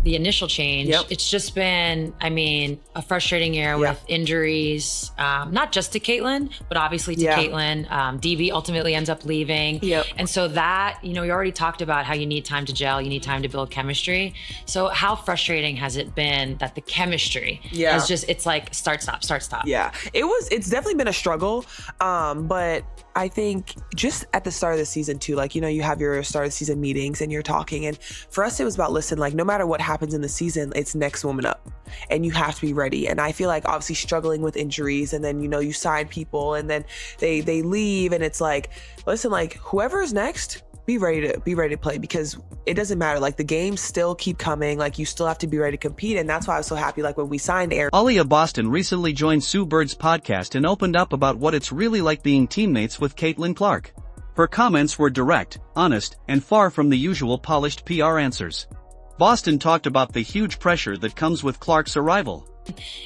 the initial change, it's just been, I mean, a frustrating year with injuries, not just to Caitlin, but obviously to Caitlin. DB ultimately ends up leaving. And so that, you know, we already talked about how you need time to gel, you need time to build chemistry. So how frustrating has it been that the chemistry is just, it's like start, stop, start, stop. It's definitely been a struggle. But I think just at the start of the season too, like, you know, you have your start of the season meetings and you're talking. And for us, it was about, listen, like no matter what happens in the season, it's next woman up and you have to be ready. And I feel like obviously struggling with injuries and then, you know, you sign people and then they leave and it's like, listen, like whoever is next, be ready to play because it doesn't matter. Like the games still keep coming. Like you still have to be ready to compete. And that's why I was so happy. Like when we signed Aaron. Aaliyah Boston recently joined Sue Bird's podcast and opened up about what it's really like being teammates with Caitlin Clark. Her comments were direct, honest, and far from the usual polished PR answers. Boston talked about the huge pressure that comes with Clark's arrival.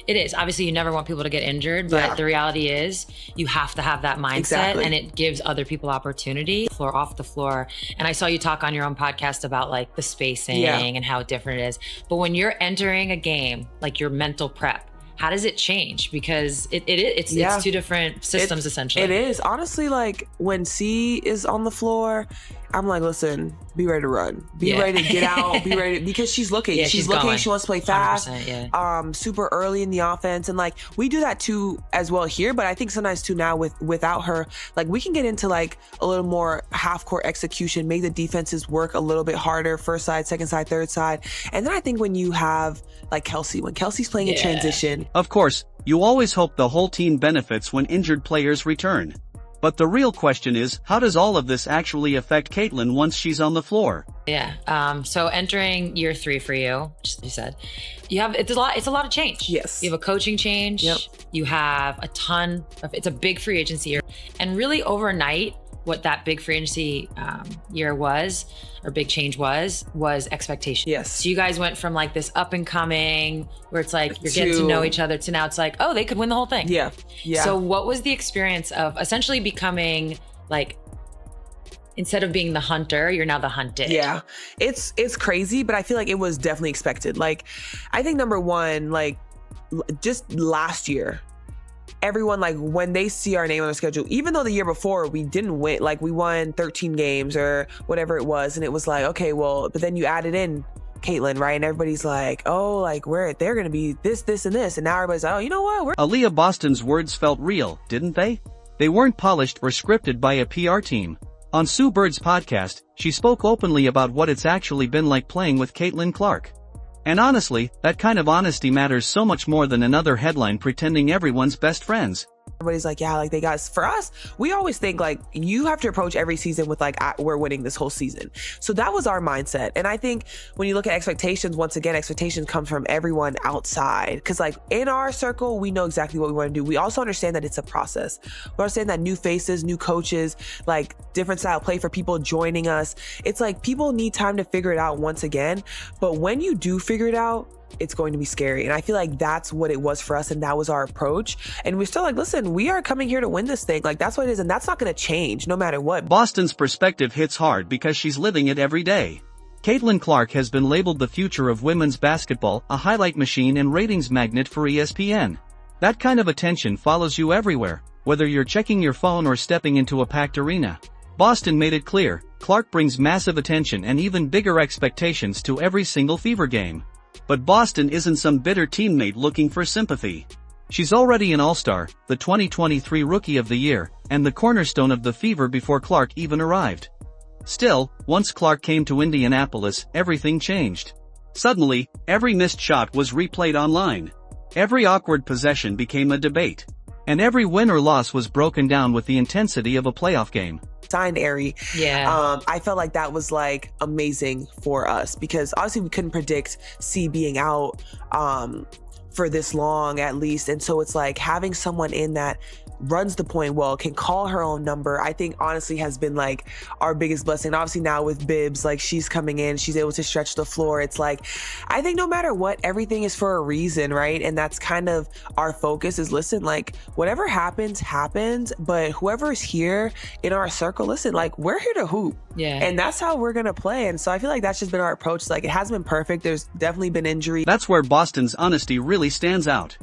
It is. Obviously, you never want people to get injured, but the reality is you have to have that mindset and it gives other people opportunity, floor off the floor. And I saw you talk on your own podcast about like the spacing and how different it is. But when you're entering a game, like your mental prep, how does it change? Because it's two different systems essentially. It is. Honestly, like when C is on the floor, I'm like, listen, be ready to run. Be ready to get out. Be ready because she's looking. She's looking. Going. She wants to play fast. Super early in the offense. And like we do that too as well here. But I think sometimes too now without her, like we can get into like a little more half court execution, make the defenses work a little bit harder, first side, second side, third side. And then I think when you have like Kelsey, when Kelsey's playing in transition. Of course, you always hope the whole team benefits when injured players return. But the real question is, how does all of this actually affect Caitlin once she's on the floor? So entering year 3 for you, just you said, it's a lot of change. Yes. You have a coaching change. You have it's a big free agency year. And really overnight, what that big free agency year was, or big change was expectation. Yes. So you guys went from like this up and coming, where it's like you're getting to know each other, to now it's like, oh, they could win the whole thing. Yeah. So what was the experience of essentially becoming like, instead of being the hunter, you're now the hunted? Yeah, it's crazy, but I feel like it was definitely expected. Like, I think number one, like just last year, everyone, like when they see our name on the schedule, even though the year before we didn't win, like we won 13 games or whatever it was. And it was like, okay, well, but then you added in Caitlin, right? And everybody's like, oh, like they're going to be this, and this. And now everybody's like, oh, you know what? Aaliyah Boston's words felt real, didn't they? They weren't polished or scripted by a PR team. On Sue Bird's podcast, she spoke openly about what it's actually been like playing with Caitlin Clark. And honestly, that kind of honesty matters so much more than another headline pretending everyone's best friends. Everybody's like, yeah, like they got, for us, we always think like you have to approach every season with like, we're winning this whole season. So that was our mindset. And I think when you look at expectations, once again, expectations come from everyone outside. Cause like in our circle, we know exactly what we want to do. We also understand that it's a process. We understand that new faces, new coaches, like different style play for people joining us. It's like people need time to figure it out once again. But when you do figure it out, it's going to be scary. And I feel like that's what it was for us. And that was our approach. And we're still like, listen, we are coming here to win this thing. Like that's what it is. And that's not going to change no matter what. Boston's perspective hits hard because she's living it every day. Caitlin Clark has been labeled the future of women's basketball, a highlight machine and ratings magnet for ESPN. That kind of attention follows you everywhere, whether you're checking your phone or stepping into a packed arena. Boston made it clear, Clark brings massive attention and even bigger expectations to every single Fever game. But Boston isn't some bitter teammate looking for sympathy. She's already an all-star, the 2023 Rookie of the Year, and the cornerstone of the Fever before Clark even arrived. Still, once Clark came to Indianapolis, everything changed. Suddenly, every missed shot was replayed online. Every awkward possession became a debate. And every win or loss was broken down with the intensity of a playoff game. Signed Ari. I felt like that was like amazing for us because obviously we couldn't predict C being out for this long at least. And so it's like having someone in that runs the point well, can call her own number, I think honestly has been like our biggest blessing. Obviously now with Bibbs, like she's coming in, she's able to stretch the floor. It's like, I think no matter what, everything is for a reason, right? And that's kind of our focus is, listen, like whatever happens, but whoever is here in our circle, listen, like we're here to hoop. Yeah. And that's how we're going to play. And so I feel like that's just been our approach. Like it hasn't been perfect. There's definitely been injuries. That's where Boston's honesty really stands out.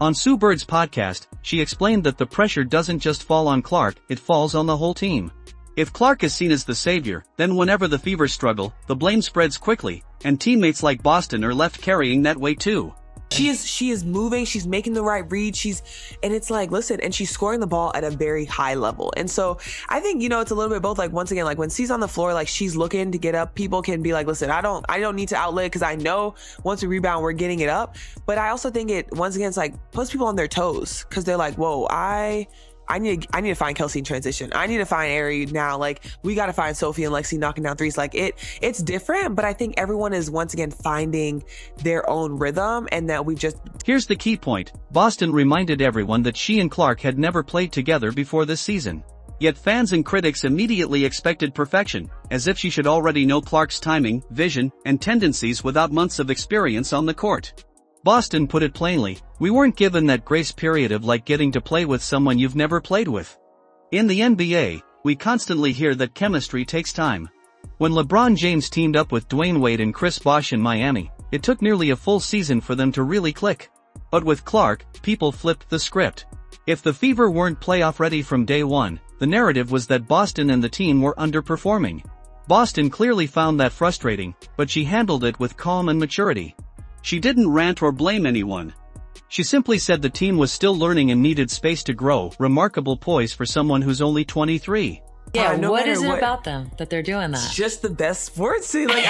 On Sue Bird's podcast, she explained that the pressure doesn't just fall on Clark, it falls on the whole team. If Clark is seen as the savior, then whenever the Fever struggle, the blame spreads quickly, and teammates like Boston are left carrying that weight too. She is moving, she's making the right read, and it's like, listen, and she's scoring the ball at a very high level. And so I think, it's a little bit both, like once again, like when she's on the floor, like she's looking to get up, people can be like, listen, I don't need to outlet because I know once we rebound, we're getting it up. But I also think it, once again, it's like puts people on their toes because they're like, whoa, I need to find Kelsey in transition. I need to find Ari now. Like we got to find Sophie and Lexi knocking down threes. Like it's different, but I think everyone is once again finding their own rhythm and that we just. Here's the key point. Boston reminded everyone that she and Clark had never played together before this season. Yet fans and critics immediately expected perfection, as if she should already know Clark's timing, vision, and tendencies without months of experience on the court. Boston put it plainly, we weren't given that grace period of like getting to play with someone you've never played with. In the NBA, we constantly hear that chemistry takes time. When LeBron James teamed up with Dwayne Wade and Chris Bosh in Miami, it took nearly a full season for them to really click. But with Clark, people flipped the script. If the Fever weren't playoff ready from day one, the narrative was that Boston and the team were underperforming. Boston clearly found that frustrating, but she handled it with calm and maturity. She didn't rant or blame anyone. She simply said the team was still learning and needed space to grow. Remarkable poise for someone who's only 23. Yeah, what is it about them that they're doing that? It's just the best sports team. Like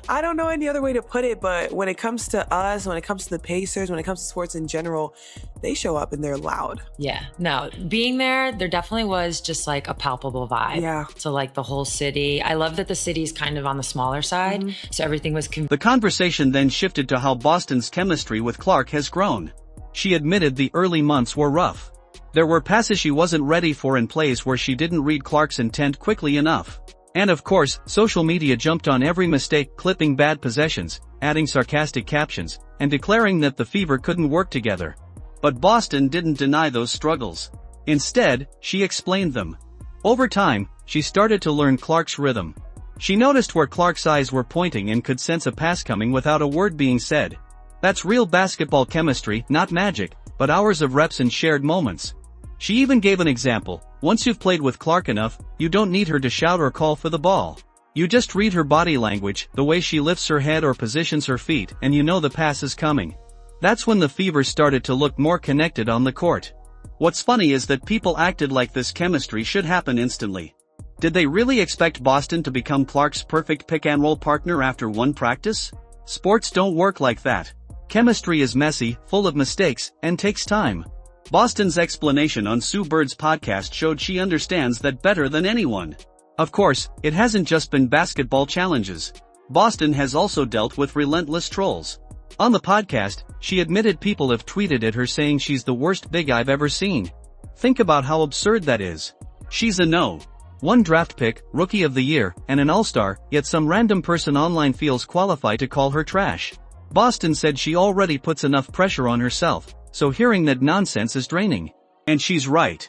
I don't know any other way to put it, but when it comes to us, when it comes to the Pacers, when it comes to sports in general, they show up and they're loud. Yeah, no, being there definitely was just like a palpable vibe to like the whole city. I love that the city's kind of on the smaller side, so everything was. The conversation then shifted to how Boston's chemistry with Clark has grown. She admitted the early months were rough. There were passes she wasn't ready for and plays where she didn't read Clark's intent quickly enough. And of course, social media jumped on every mistake, clipping bad possessions, adding sarcastic captions, and declaring that the Fever couldn't work together. But Boston didn't deny those struggles. Instead, she explained them. Over time, she started to learn Clark's rhythm. She noticed where Clark's eyes were pointing and could sense a pass coming without a word being said. That's real basketball chemistry, not magic, but hours of reps and shared moments. She even gave an example. Once you've played with Clark enough, you don't need her to shout or call for the ball. You just read her body language, the way she lifts her head or positions her feet, and you know the pass is coming. That's when the Fever started to look more connected on the court. What's funny is that people acted like this chemistry should happen instantly. Did they really expect Boston to become Clark's perfect pick-and-roll partner after one practice? Sports don't work like that. Chemistry is messy, full of mistakes, and takes time. Boston's explanation on Sue Bird's podcast showed she understands that better than anyone. Of course, it hasn't just been basketball challenges. Boston has also dealt with relentless trolls. On the podcast, she admitted people have tweeted at her saying she's the worst big I've ever seen. Think about how absurd that is. She's a no. 1 draft pick, rookie of the year, and an all-star, yet some random person online feels qualified to call her trash. Boston said she already puts enough pressure on herself, so hearing that nonsense is draining. And she's right.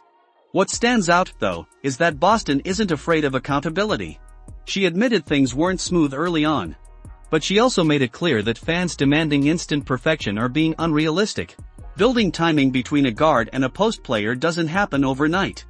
What stands out, though, is that Boston isn't afraid of accountability. She admitted things weren't smooth early on. But she also made it clear that fans demanding instant perfection are being unrealistic. Building timing between a guard and a post player doesn't happen overnight.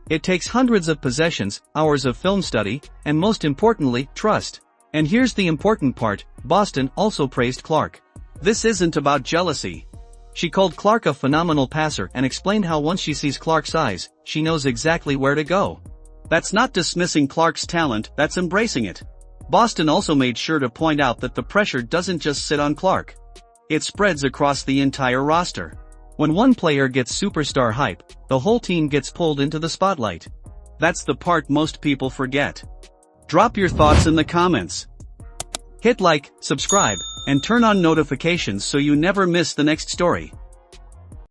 It takes hundreds of possessions, hours of film study, and most importantly, trust. And here's the important part, Boston also praised Clark. This isn't about jealousy. She called Clark a phenomenal passer and explained how once she sees Clark's eyes, she knows exactly where to go. That's not dismissing Clark's talent, that's embracing it. Boston also made sure to point out that the pressure doesn't just sit on Clark. It spreads across the entire roster. When one player gets superstar hype, the whole team gets pulled into the spotlight. That's the part most people forget. Drop your thoughts in the comments. Hit like, subscribe, and turn on notifications so you never miss the next story.